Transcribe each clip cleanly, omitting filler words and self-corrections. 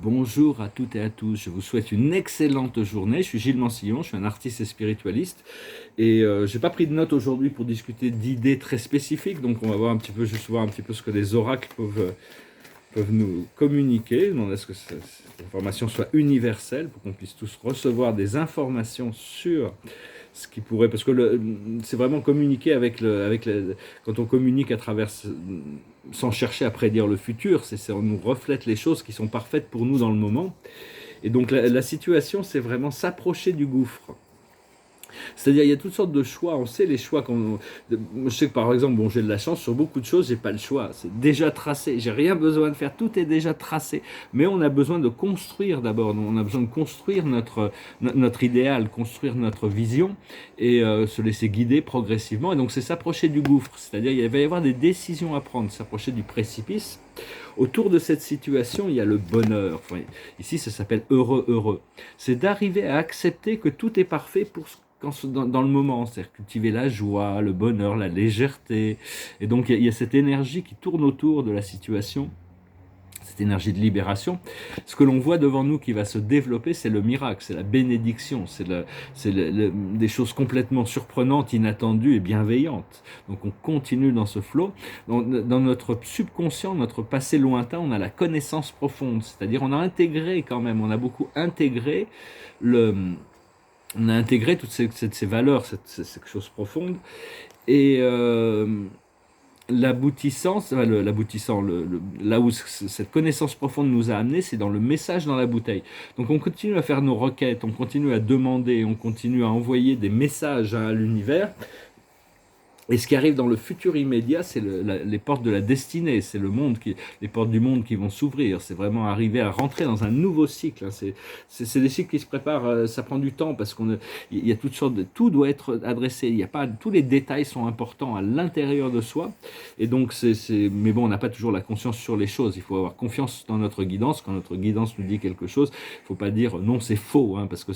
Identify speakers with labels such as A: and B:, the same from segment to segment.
A: Bonjour à toutes et à tous, je vous souhaite une excellente journée. Je suis Gilles Mansillon, je suis un artiste et spiritualiste et je n'ai pas pris de notes aujourd'hui pour discuter d'idées très spécifiques, donc on va voir un petit peu, juste voir un petit peu ce que les oracles peuvent nous communiquer. Demander à ce que cette information soit universelle pour qu'on puisse tous recevoir des informations sur ce qui pourrait, parce que c'est vraiment communiquer quand on communique à travers, sans chercher à prédire le futur, on nous reflète les choses qui sont parfaites pour nous dans le moment. Et donc la situation, c'est vraiment s'approcher du gouffre. C'est-à-dire, il y a toutes sortes de choix. On sait les choix. Je sais que par exemple, j'ai de la chance sur beaucoup de choses, j'ai pas le choix. C'est déjà tracé. J'ai rien besoin de faire. Tout est déjà tracé. Mais on a besoin de construire d'abord. On a besoin de construire notre idéal, construire notre vision et se laisser guider progressivement. Et donc, c'est s'approcher du gouffre. C'est-à-dire, il va y avoir des décisions à prendre. S'approcher du précipice. Autour de cette situation, il y a le bonheur. Enfin, ici, ça s'appelle heureux, heureux. C'est d'arriver à accepter que tout est parfait dans le moment, c'est-à-dire cultiver la joie, le bonheur, la légèreté. Et donc il y a cette énergie qui tourne autour de la situation, cette énergie de libération. Ce que l'on voit devant nous qui va se développer, c'est le miracle, c'est la bénédiction, des choses complètement surprenantes, inattendues et bienveillantes. Donc on continue dans ce flot. Dans notre subconscient, notre passé lointain, on a la connaissance profonde, c'est-à-dire on a intégré quand même, on a beaucoup intégré on a intégré toutes ces valeurs, ces choses profondes, et l'aboutissant, là où cette connaissance profonde nous a amené, c'est dans le message dans la bouteille. Donc on continue à faire nos requêtes, on continue à demander, on continue à envoyer des messages à l'univers. Et ce qui arrive dans le futur immédiat, c'est les portes de la destinée, c'est les portes du monde qui vont s'ouvrir. C'est vraiment arriver à rentrer dans un nouveau cycle. C'est des cycles qui se préparent, ça prend du temps parce il y a toutes sortes tout doit être adressé. Il y a pas, tous les détails sont importants à l'intérieur de soi. Et donc mais bon, on n'a pas toujours la conscience sur les choses. Il faut avoir confiance dans notre guidance. Quand notre guidance nous dit quelque chose, il ne faut pas dire non, c'est faux, parce que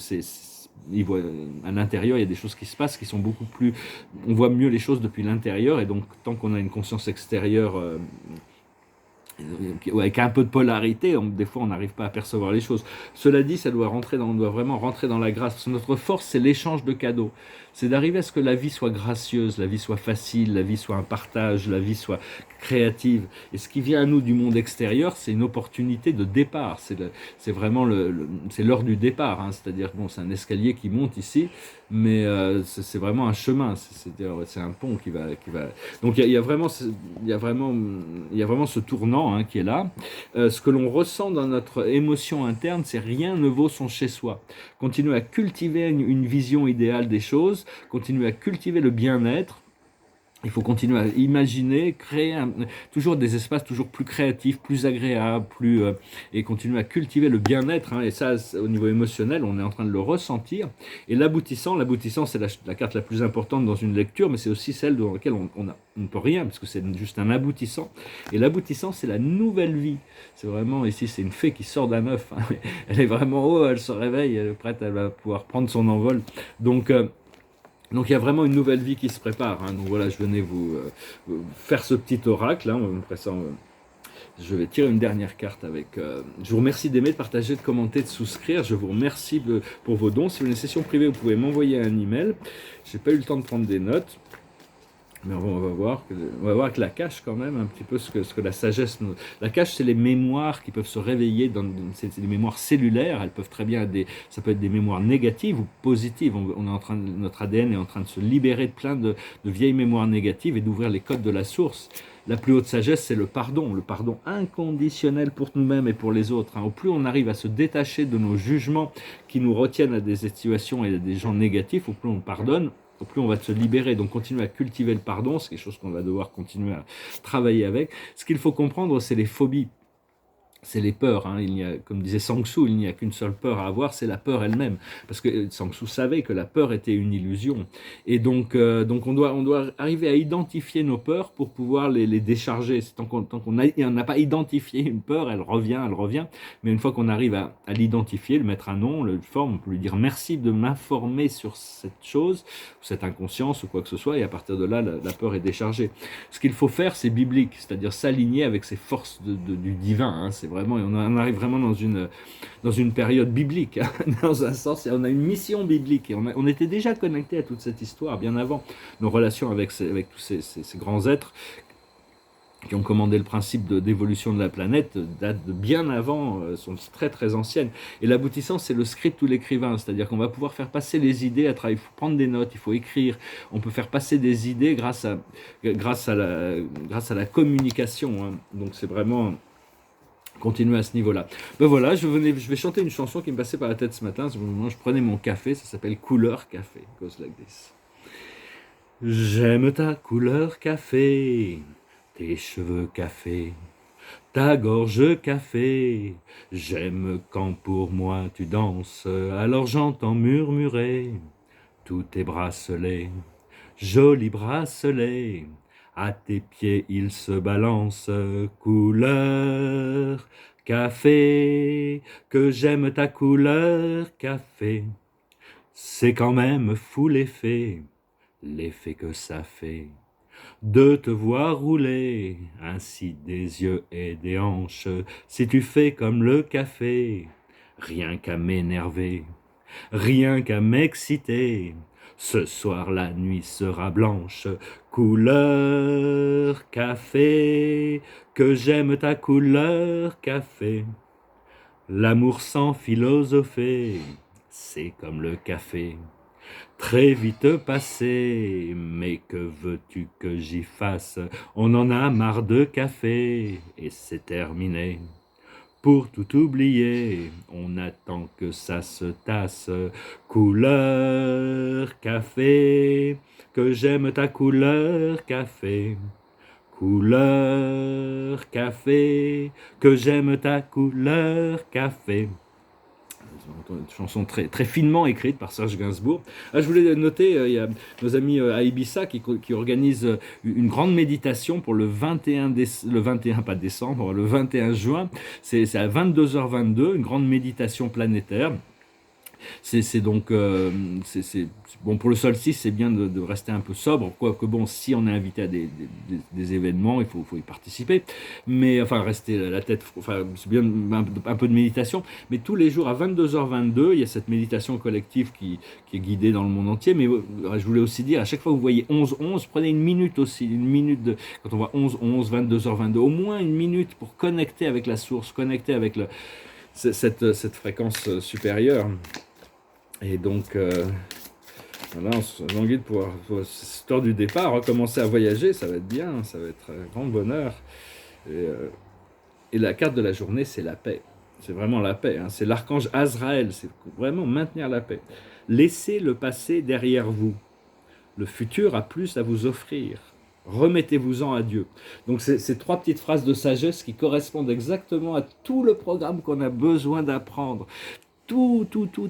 A: à l'intérieur, il y a des choses qui se passent qui sont beaucoup plus... On voit mieux les choses depuis l'intérieur, et donc tant qu'on a une conscience extérieure avec un peu de polarité, des fois on n'arrive pas à percevoir les choses. Cela dit, on doit vraiment rentrer dans la grâce. Parce que notre force, c'est l'échange de cadeaux. C'est d'arriver à ce que la vie soit gracieuse, la vie soit facile, la vie soit un partage, la vie soit créative. Et ce qui vient à nous du monde extérieur, c'est une opportunité de départ. C'est vraiment c'est l'heure du départ. C'est-à-dire, c'est un escalier qui monte ici, mais c'est vraiment un chemin. C'est un pont qui va. Donc il y a vraiment ce tournant qui est là. Ce que l'on ressent dans notre émotion interne, c'est rien ne vaut son chez-soi. Continuer à cultiver une vision idéale des choses, continuer à cultiver le bien-être. Il faut continuer à imaginer, créer toujours des espaces toujours plus créatifs, plus agréables, et continuer à cultiver le bien-être. Et ça, au niveau émotionnel, on est en train de le ressentir. Et l'aboutissant, c'est la carte la plus importante dans une lecture, mais c'est aussi celle dans laquelle on ne peut rien, parce que c'est juste un aboutissant. Et l'aboutissant, c'est la nouvelle vie. C'est vraiment, ici, c'est une fée qui sort d'un œuf. Elle est vraiment haut, elle se réveille, elle est prête, elle va pouvoir prendre son envol. Donc il y a vraiment une nouvelle vie qui se prépare. Donc voilà, je venais vous faire ce petit oracle. Après ça, je vais tirer une dernière carte avec... je vous remercie d'aimer, de partager, de commenter, de souscrire. Je vous remercie pour vos dons. Si vous avez une session privée, vous pouvez m'envoyer un email. Je n'ai pas eu le temps de prendre des notes. Mais on va voir avec la cache quand même un petit peu ce que la sagesse nous... La cache, c'est les mémoires qui peuvent se réveiller, c'est des mémoires cellulaires. Elles peuvent très bien ça peut être des mémoires négatives ou positives. Notre ADN est en train de se libérer de plein de vieilles mémoires négatives et d'ouvrir les codes de la source. La plus haute sagesse, c'est le pardon inconditionnel pour nous-mêmes et pour les autres. Au plus on arrive à se détacher de nos jugements qui nous retiennent à des situations et à des gens négatifs, au plus on pardonne, au plus on va se libérer. Donc continuer à cultiver le pardon, c'est quelque chose qu'on va devoir continuer à travailler avec. Ce qu'il faut comprendre, c'est les phobies. C'est les peurs. Comme disait Sang Tzu, il n'y a qu'une seule peur à avoir, c'est la peur elle-même. Parce que Sang Tzu savait que la peur était une illusion. Et donc on doit arriver à identifier nos peurs pour pouvoir les décharger. Tant qu'on n'a pas identifié une peur, elle revient. Mais une fois qu'on arrive à l'identifier, le mettre un nom, le forme, on peut lui dire merci de m'informer sur cette chose, cette inconscience ou quoi que ce soit. Et à partir de là, la peur est déchargée. Ce qu'il faut faire, c'est biblique, c'est-à-dire s'aligner avec ces forces du divin. C'est vraiment, on arrive vraiment dans une période biblique, hein, dans un sens, on a une mission biblique, et on était déjà connecté à toute cette histoire bien avant. Nos relations avec tous ces grands êtres qui ont commandé le principe d'évolution de la planète datent de bien avant, sont très très anciennes. Et l'aboutissant, c'est le script ou l'écrivain, c'est-à-dire qu'on va pouvoir faire passer les idées à travers, il faut prendre des notes, il faut écrire, on peut faire passer des idées grâce à la communication, hein. Donc c'est vraiment continuer à ce niveau-là. Ben voilà, je vais chanter une chanson qui me passait par la tête ce matin, au moment où je prenais mon café, ça s'appelle Couleur Café, it goes like this. J'aime ta couleur café, tes cheveux café, ta gorge café, j'aime quand pour moi tu danses, alors j'entends murmurer tous tes bracelets, jolis bracelets, à tes pieds ils se balancent, couleur café, que j'aime ta couleur café, c'est quand même fou l'effet que ça fait de te voir rouler ainsi des yeux et des hanches, si tu fais comme le café, rien qu'à m'énerver, rien qu'à m'exciter, ce soir la nuit sera blanche, couleur café, que j'aime ta couleur café, l'amour sans philosopher, c'est comme le café. Très vite passé, mais que veux-tu que j'y fasse? On en a marre de café, et c'est terminé. Pour tout oublier, on attend que ça se tasse. Couleur café, que j'aime ta couleur café. Couleur café, que j'aime ta couleur café. Une chanson très, très finement écrite par Serge Gainsbourg. Ah, je voulais noter, il y a nos amis à Ibiza qui organisent une grande méditation pour le 21, pas décembre, le 21 juin. C'est à 22h22, une grande méditation planétaire. C'est donc, bon, pour le solstice, c'est bien de rester un peu sobre, quoique bon, si on est invité à des événements, il faut y participer, mais enfin, rester la tête, enfin, c'est bien un peu de méditation, mais tous les jours à 22h22, il y a cette méditation collective qui est guidée dans le monde entier, mais je voulais aussi dire, à chaque fois que vous voyez 11-11, prenez une minute aussi, quand on voit 11-11, 22h22, au moins une minute pour connecter avec la source, connecter avec cette fréquence supérieure. Et donc, voilà, on se guide pour cette heure du départ, recommencer à voyager, ça va être bien, ça va être un grand bonheur. Et la carte de la journée, c'est la paix. C'est vraiment la paix, hein. C'est l'archange Azraël, c'est vraiment maintenir la paix. Laissez le passé derrière vous. Le futur a plus à vous offrir. Remettez-vous-en à Dieu. Donc ces trois petites phrases de sagesse qui correspondent exactement à tout le programme qu'on a besoin d'apprendre. Tout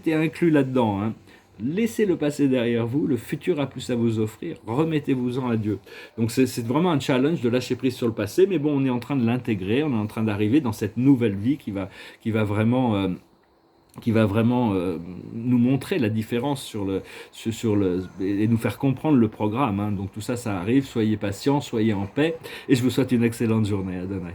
A: est inclus là-dedans, hein. Laissez le passé derrière vous, le futur a plus à vous offrir, remettez-vous-en à Dieu. Donc c'est vraiment un challenge de lâcher prise sur le passé, mais bon, on est en train de l'intégrer, on est en train d'arriver dans cette nouvelle vie qui va vraiment nous montrer la différence et nous faire comprendre le programme, hein. Donc tout ça, ça arrive, soyez patients, soyez en paix, et je vous souhaite une excellente journée. À demain.